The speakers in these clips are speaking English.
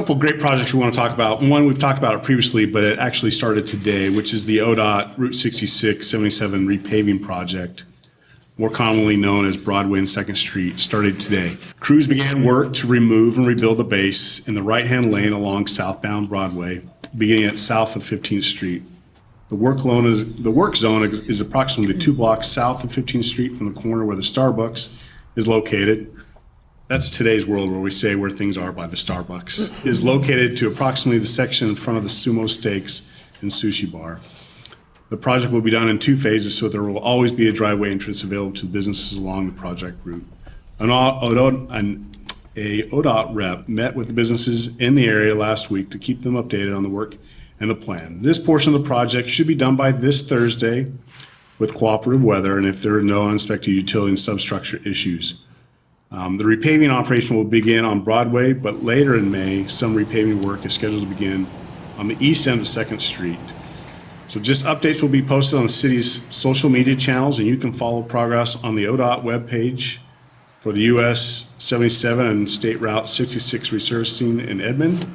couple great projects we want to talk about. One, we've talked about it previously, but it actually started today, which is the ODOT Route 66-77 repaving project, more commonly known as Broadway and 2nd Street, started today. Crews began work to remove and rebuild the base in the right-hand lane along southbound Broadway, beginning at south of 15th Street. The work zone is approximately 2 blocks south of 15th Street from the corner where the Starbucks is located. That's today's world where we say where things are by the Starbucks, is located to approximately the section in front of the Sumo Steaks and Sushi Bar. The project will be done in 2 phases, so there will always be a driveway entrance available to businesses along the project route. A ODOT rep met with the businesses in the area last week to keep them updated on the work and the plan. This portion of the project should be done by this Thursday with cooperative weather and if there are no unexpected utility and substructure issues. The repaving operation will begin on Broadway, but later in May, some repaving work is scheduled to begin on the east end of 2nd Street. So just updates will be posted on the city's social media channels, and you can follow progress on the ODOT webpage for the US 77 and State Route 66 resurfacing in Edmond.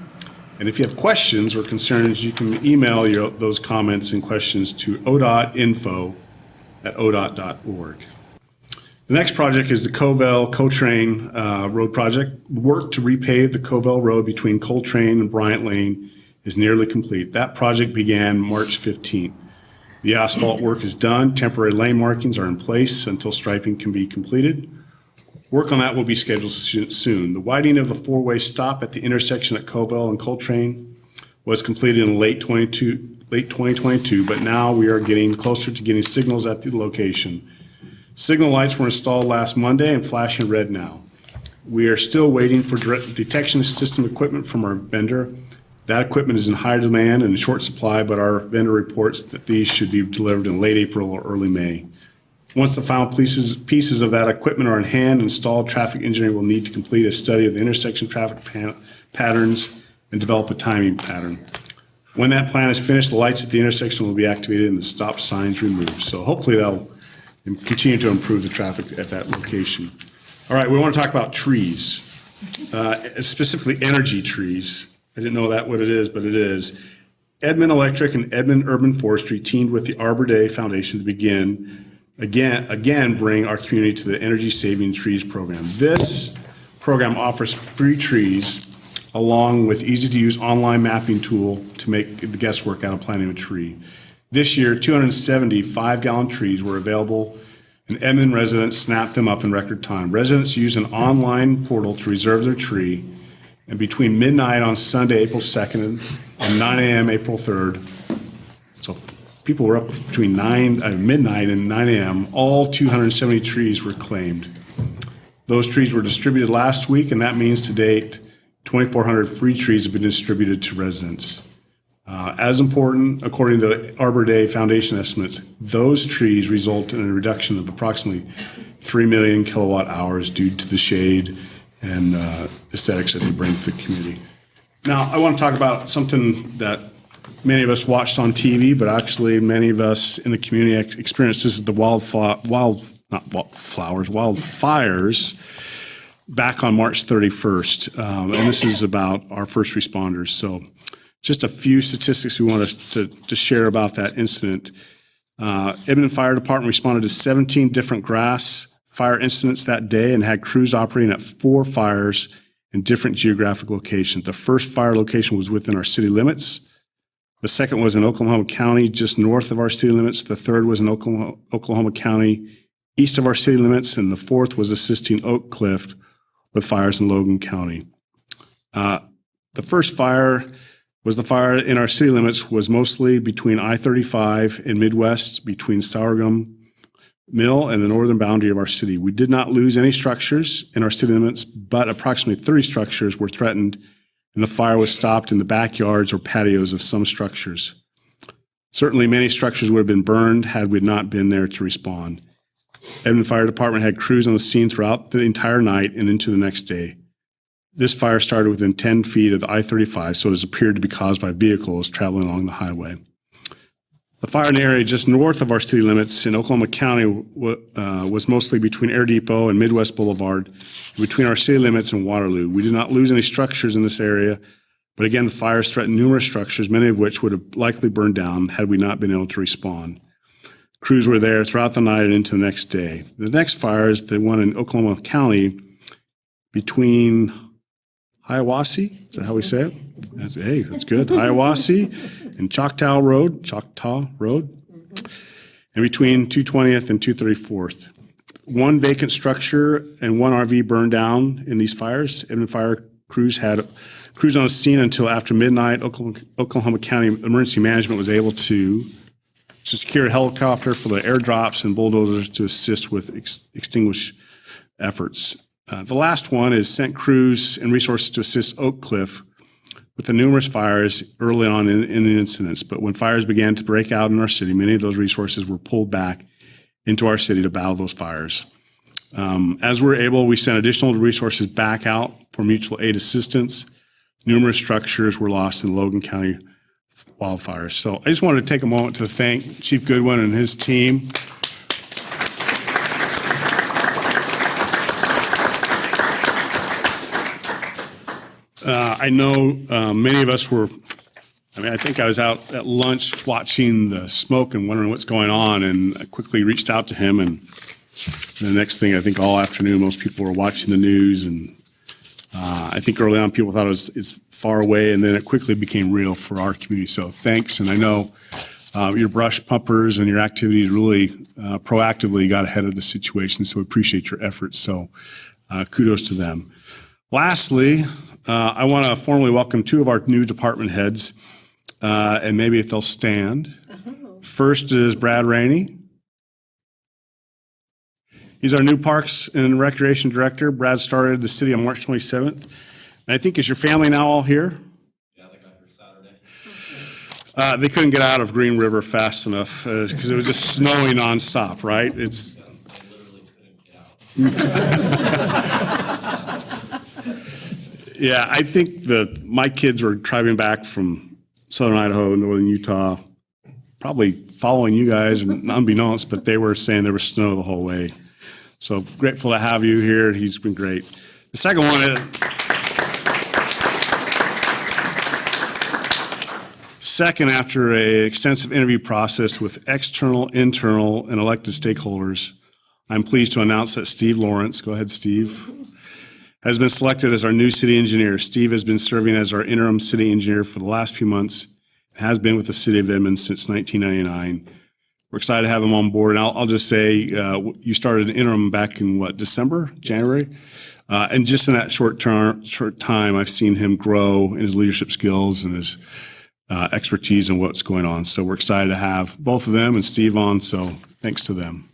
And if you have questions or concerns, you can email those comments and questions to odotinfo@odot.org. The next project is the Covell Coltrane Road project. Work to repave the Covell Road between Coltrane and Bryant Lane is nearly complete. That project began March 15th. The asphalt work is done. Temporary lane markings are in place until striping can be completed. Work on that will be scheduled soon. The widening of the 4-way stop at the intersection at Covell and Coltrane was completed in late 2022, but now we are getting closer to getting signals at the location. Signal lights were installed last Monday and flashing red now. We are still waiting for detection system equipment from our vendor. That equipment is in high demand and in short supply, but our vendor reports that these should be delivered in late April or early May. Once the final pieces of that equipment are in hand, installed, traffic engineering will need to complete a study of the intersection traffic patterns and develop a timing pattern. When that plan is finished, the lights at the intersection will be activated and the stop signs removed. So hopefully that'll continue to improve the traffic at that location. All right, we want to talk about trees, specifically energy trees. I didn't know that what it is, but it is. Edmond Electric and Edmond Urban Forestry teamed with the Arbor Day Foundation to again bring our community to the Energy Saving Trees program. This program offers free trees along with easy-to-use online mapping tool to make the guesswork out of planting a tree. This year, 270 5-gallon trees were available, and Edmond residents snapped them up in record time. Residents use an online portal to reserve their tree, and between midnight on Sunday, April 2nd, and 9 a.m. April 3rd, so people were up between midnight and 9 a.m., all 270 trees were claimed. Those trees were distributed last week, and that means to date, 2,400 free trees have been distributed to residents. As important, according to the Arbor Day Foundation estimates, those trees result in a reduction of approximately 3 million kilowatt hours due to the shade and aesthetics that they bring to the community. Now, I want to talk about something that many of us watched on TV, but actually many of us in the community experienced. This is the wildfires back on March 31st. And this is about our first responders. So just a few statistics we want to share about that incident. Edmond Fire Department responded to 17 different grass fire incidents that day and had crews operating at 4 fires in different geographic locations. The first fire location was within our city limits. The second was in Oklahoma County, just north of our city limits. The third was in Oklahoma County, east of our city limits. And the fourth was assisting Oak Cliff with fires in Logan County. The first fire was the fire in our city limits was mostly between I-35 and Midwest, between Sorghum Mill and the northern boundary of our city. We did not lose any structures in our city limits, but approximately 30 structures were threatened, and the fire was stopped in the backyards or patios of some structures. Certainly many structures would have been burned had we not been there to respond. Edmond Fire Department had crews on the scene throughout the entire night and into the next day. This fire started within 10 feet of the I-35, so it has appeared to be caused by vehicles traveling along the highway. The fire in the area just north of our city limits in Oklahoma County was mostly between Air Depot and Midwest Boulevard, between our city limits and Waterloo. We did not lose any structures in this area, But again, the fires threatened numerous structures, many of which would have likely burned down had we not been able to respond. Crews were there throughout the night and into the next day. The next fire is the one in Oklahoma County between Hiawassee, is that how we say it? Hey, that's good. Hiawassee and Choctaw Road, and between 220th and 234th. One vacant structure and one RV burned down in these fires. Edmond fire crews had crews on the scene until after midnight. Oklahoma County Emergency Management was able to secure a helicopter for the airdrops and bulldozers to assist with extinguish efforts. The last one is sent crews and resources to assist Oak Cliff with the numerous fires early on in the incidents. But when fires began to break out in our city, many of those resources were pulled back into our city to battle those fires. As we're able, we sent additional resources back out for mutual aid assistance. Numerous structures were lost in Logan County wildfires. So I just wanted to take a moment to thank Chief Goodwin and his team. I know many of us were, I think I was out at lunch watching the smoke and wondering what's going on, and I quickly reached out to him, and the next thing, I think all afternoon, most people were watching the news, and I think early on people thought it's far away, and then it quickly became real for our community. So thanks, and I know your brush pumpers and your activities really proactively got ahead of the situation, so we appreciate your efforts. So kudos to them. Lastly, I want to formally welcome two of our new department heads, and maybe if they'll stand. First is Brad Raney. He's our new Parks and Recreation Director. Brad started the city on March 27th. And I think, is your family now all here? Yeah, they got here Saturday. They couldn't get out of Green River fast enough because it was just snowing nonstop, right? It's. They literally couldn't get out. Yeah, I think my kids were driving back from southern Idaho and northern Utah, probably following you guys, and unbeknownst, but they were saying there was snow the whole way. So grateful to have you here. He's been great. The second one is, after an extensive interview process with external, internal, and elected stakeholders, I'm pleased to announce that Steve Lawrence, go ahead, Steve, has been selected as our new city engineer. Steve has been serving as our interim city engineer for the last few months, and has been with the city of Edmond since 1999. We're excited to have him on board. And I'll just say, you started an interim back in December, January? And just in that short time, I've seen him grow in his leadership skills and his expertise in what's going on. So we're excited to have both of them and Steve on, so thanks to them.